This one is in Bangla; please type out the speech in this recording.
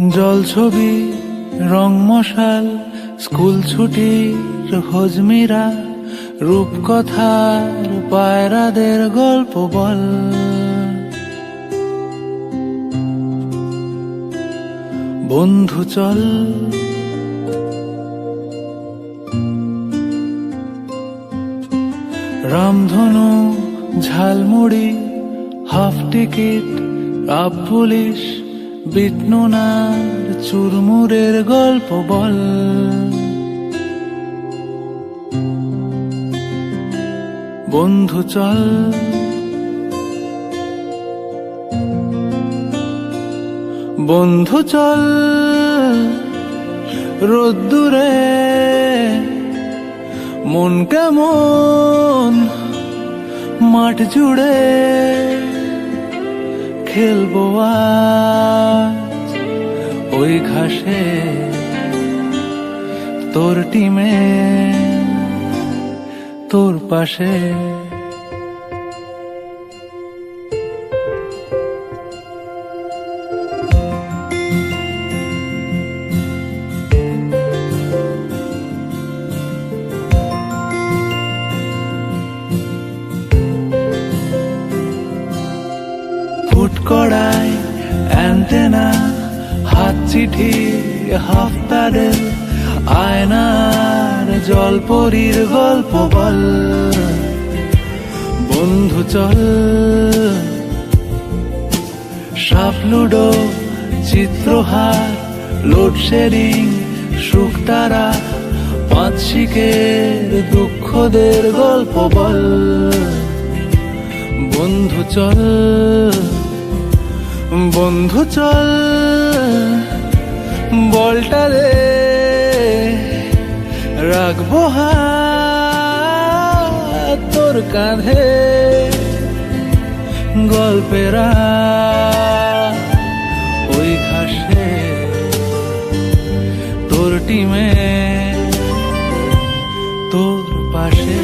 জলছবি রং মশাল স্কুল ছুটির হজমিরা রূপকথার পায়রাদের গল্প বল। বন্ধু চল রামধনু ঝালমুড়ি হাফ টিকিট আপ পুলিশ বিটনুনার চুরমুরের গল্প বল। বন্ধু চল বন্ধু চল রোদ্দুরে মন কেমন মাঠ জুড়ে খেলবো আজ ওই ঘাসে তোর টিমে তোর পাশে। ফুটকড়াই অ্যান্টেনা হাত চিঠি হাফ প্যাডেল আয়নার জলপরীর গল্প বল। বন্ধু চল সাপ লুডো চিত্রহার লোডশেডিং শুকতারা পাঁচ শিকের দুঃখদের গল্প বল। বন্ধু চল বন্ধু চল বলটা দে রাখবো হাত তোর কাঁধে গল্পেরা ওই ঘাসে তোর টিমে তোর পাশে।